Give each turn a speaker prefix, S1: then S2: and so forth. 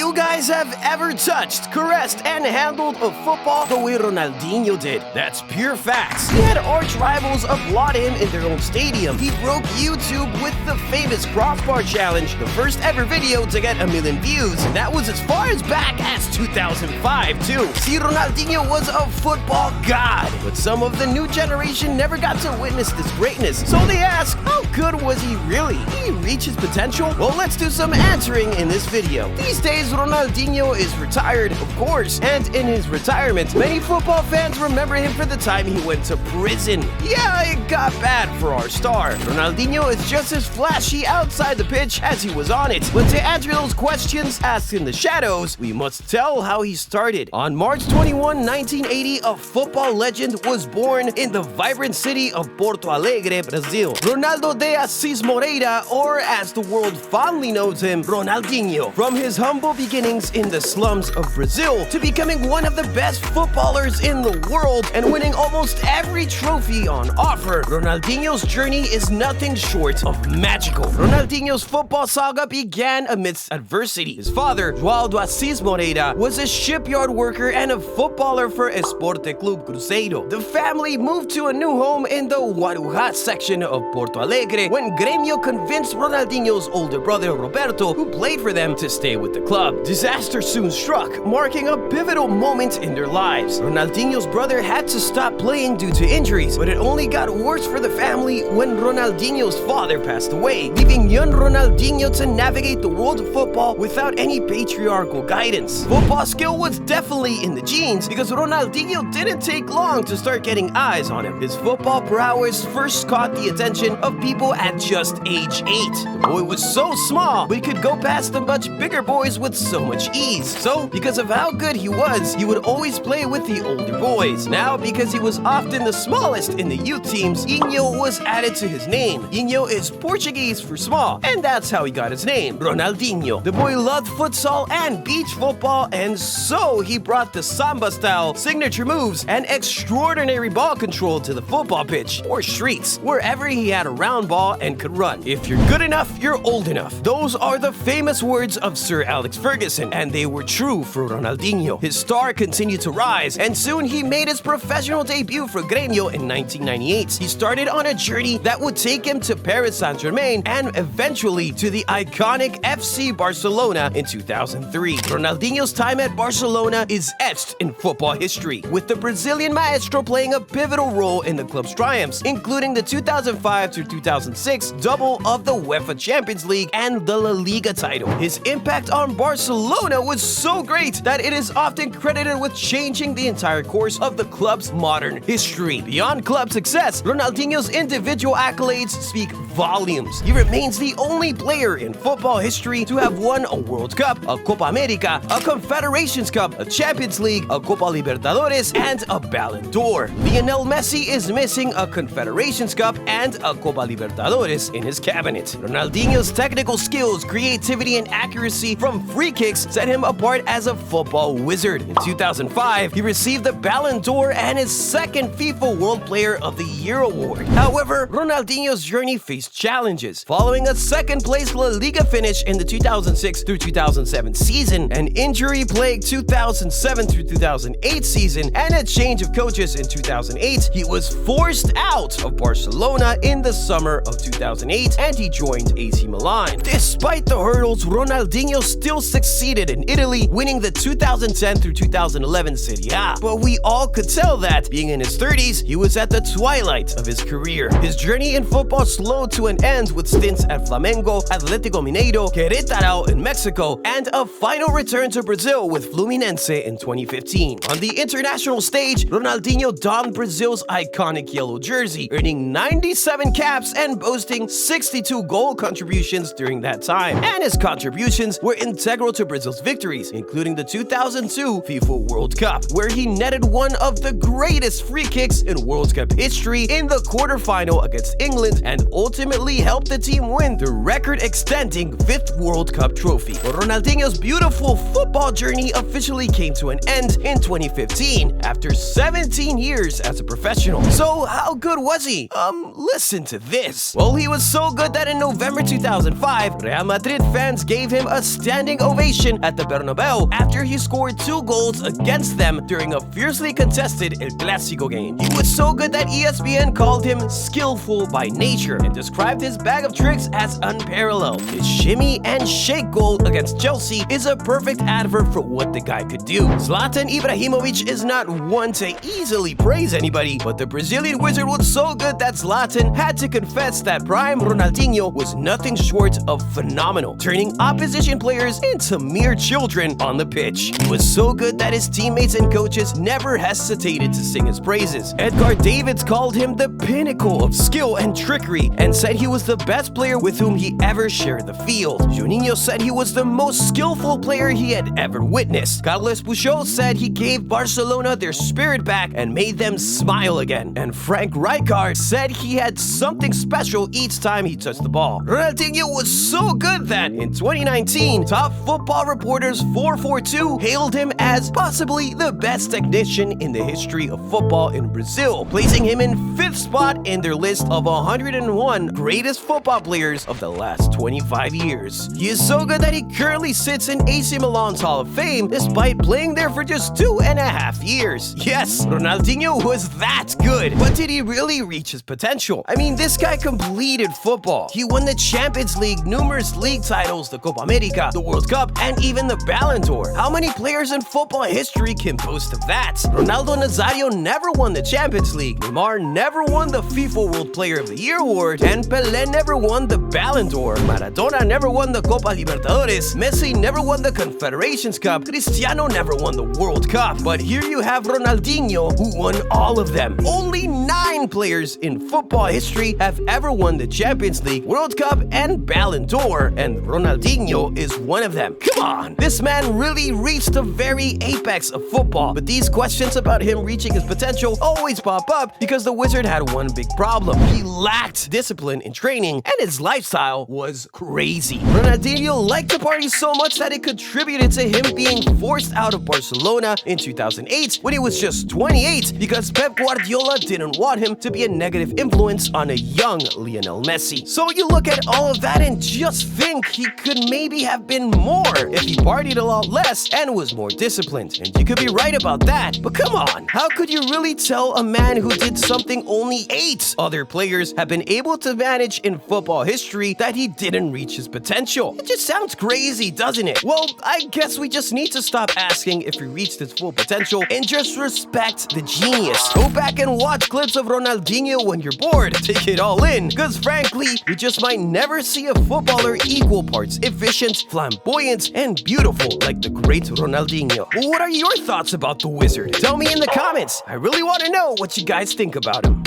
S1: few guys have ever touched, caressed, and handled a football the way Ronaldinho did. That's pure facts. He had arch rivals applaud him in their own stadium. He broke YouTube with the famous crossbar challenge, the first ever video to get 1 million views, and that was as far as back as 2005 too. See, Ronaldinho was a football god, but some of the new generation never got to witness this greatness. So they ask, how good was he really? Did he reach his potential? Well, let's do some answering in this video. These days, Ronaldinho is retired, of course, and in his retirement, many football fans remember him for the time he went to prison. Yeah, it got bad for our star. Ronaldinho is just as flashy outside the pitch as he was on it. But to answer those questions asked in the shadows, we must tell how he started. On March 21, 1980, a football legend was born in the vibrant city of Porto Alegre, Brazil. Ronaldo de Assis Moreira, or as the world fondly knows him, Ronaldinho. From his humble beginnings in the slums of Brazil to becoming one of the best footballers in the world and winning almost every trophy on offer, Ronaldinho's journey is nothing short of magical. Ronaldinho's football saga began amidst adversity. His father, João de Assis Moreira, was a shipyard worker and a footballer for Esporte Clube Cruzeiro. The family moved to a new home in the Guarujá section of Porto Alegre when Grêmio convinced Ronaldinho's older brother Roberto, who played for them, to stay with the club. Disaster soon struck, marking a pivotal moment in their lives. Ronaldinho's brother had to stop playing due to injuries, but it only got worse for the family when Ronaldinho's father passed away, leaving young Ronaldinho to navigate the world of football without any patriarchal guidance. Football skill was definitely in the genes because Ronaldinho didn't take long to start getting eyes on him. His football prowess first caught the attention of people at just age 8. The boy was so small, but he could go past the much bigger boys with so much ease. So, because of how good he was, he would always play with the older boys. Now, because he was often the smallest in the youth teams, Inho was added to his name. Inho is Portuguese for small, and that's how he got his name, Ronaldinho. The boy loved futsal and beach football, and so he brought the samba-style signature moves and extraordinary ball control to the football pitch, or streets, wherever he had a round ball and could run. If you're good enough, you're old enough. Those are the famous words of Sir Alex Ferguson, and they were true for Ronaldinho. His star continued to rise, and soon he made his professional debut for Grêmio in 1998. He started on a journey that would take him to Paris Saint-Germain and eventually to the iconic FC Barcelona in 2003. Ronaldinho's time at Barcelona is etched in football history, with the Brazilian maestro playing a pivotal role in the club's triumphs, including the 2005 through 2006 double of the UEFA Champions League and the La Liga title. His impact on Barcelona was so great that it is often credited with changing the entire course of the club's modern history. Beyond club success, Ronaldinho's individual accolades speak volumes. He remains the only player in football history to have won a World Cup, a Copa America, a Confederations Cup, a Champions League, a Copa Libertadores, and a Ballon d'Or. Lionel Messi is missing a Confederations Cup and a Copa Libertadores in his cabinet. Ronaldinho's technical skills, creativity, and accuracy from free kicks set him apart as a football wizard. In 2005, he received the Ballon d'Or and his second FIFA World Player of the Year award. However, Ronaldinho's journey faced challenges. Following a second-place La Liga finish in the 2006 through 2007 season, an injury-plagued 2007 through 2008 season, and a change of coaches in 2008, he was forced out of Barcelona in the summer of 2008, and he joined AC Milan. Despite the hurdles, Ronaldinho still succeeded in Italy, winning the 2010 through 2011 Serie A. But we all could tell that, being in his 30s, he was at the twilight of his career. His journey in football slowed to an end with stints at Flamengo, Atlético Mineiro, Querétaro in Mexico, and a final return to Brazil with Fluminense in 2015. On the international stage, Ronaldinho donned Brazil's iconic yellow jersey, earning 97 caps and boasting 62 goal contributions during that time. And his contributions were integral to Brazil's victories, including the 2002 FIFA World Cup, where he netted one of the greatest free kicks in World Cup history in the quarterfinal against England and ultimately ultimately helped the team win the record-extending 5th World Cup trophy. But Ronaldinho's beautiful football journey officially came to an end in 2015 after 17 years as a professional. So how good was he? Listen to this. Well, he was so good that in November 2005, Real Madrid fans gave him a standing ovation at the Bernabeu after he scored 2 goals against them during a fiercely contested El Clásico game. He was so good that ESPN called him skillful by nature and described his bag of tricks as unparalleled. His shimmy and shake goal against Chelsea is a perfect advert for what the guy could do. Zlatan Ibrahimovic is not one to easily praise anybody, but the Brazilian wizard was so good that Zlatan had to confess that prime Ronaldinho was nothing short of phenomenal, turning opposition players into mere children on the pitch. He was so good that his teammates and coaches never hesitated to sing his praises. Edgar Davids called him the pinnacle of skill and trickery and said he was the best player with whom he ever shared the field. Juninho said he was the most skillful player he had ever witnessed. Carles Puyol said he gave Barcelona their spirit back and made them smile again. And Frank Rijkaard said he had something special each time he touched the ball. Ronaldinho was so good that in 2019, Top Football Reporters 442 hailed him as possibly the best technician in the history of football in Brazil, placing him in 5th spot in their list of 101 greatest football players of the last 25 years. He is so good that he currently sits in AC Milan's Hall of Fame despite playing there for just 2.5 years. Yes, Ronaldinho was that good, but did he really reach his potential? I mean, this guy completed football. He won the Champions League, numerous league titles, the Copa America, the World Cup, and even the Ballon d'Or. How many players in football history can boast of that? Ronaldo Nazario never won the Champions League, Neymar never won the FIFA World Player of the Year award, and Pelé never won the Ballon d'Or. Maradona never won the Copa Libertadores, Messi never won the Confederations Cup, Cristiano never won the World Cup. But here you have Ronaldinho, who won all of them. Only 9 players in football history have ever won the Champions League, World Cup, and Ballon d'Or, and Ronaldinho is one of them. Come on! This man really reached the very apex of football, but these questions about him reaching his potential always pop up because the wizard had one big problem. He lacked discipline in training, and his lifestyle was crazy. Ronaldinho liked to party so much that it contributed to him being forced out of Barcelona in 2008 when he was just 28 because Pep Guardiola didn't want him to be a negative influence on a young Lionel Messi. So you look at all of that and just think he could maybe have been more if he partied a lot less and was more disciplined. And you could be right about that, but come on, how could you really tell a man who did something only 8 other players have been able to manage in football history that he didn't reach his potential? It just sounds crazy, doesn't it? Well, I guess we just need to stop asking if he reached his full potential and just respect the genius. Go back and watch clips of Ronaldinho when you're bored. Take it all in, because frankly, we just might never see a footballer equal parts efficient, flamboyant, and beautiful like the great Ronaldinho. Well, what are your thoughts about the wizard? Tell me in the comments. I really want to know what you guys think about him.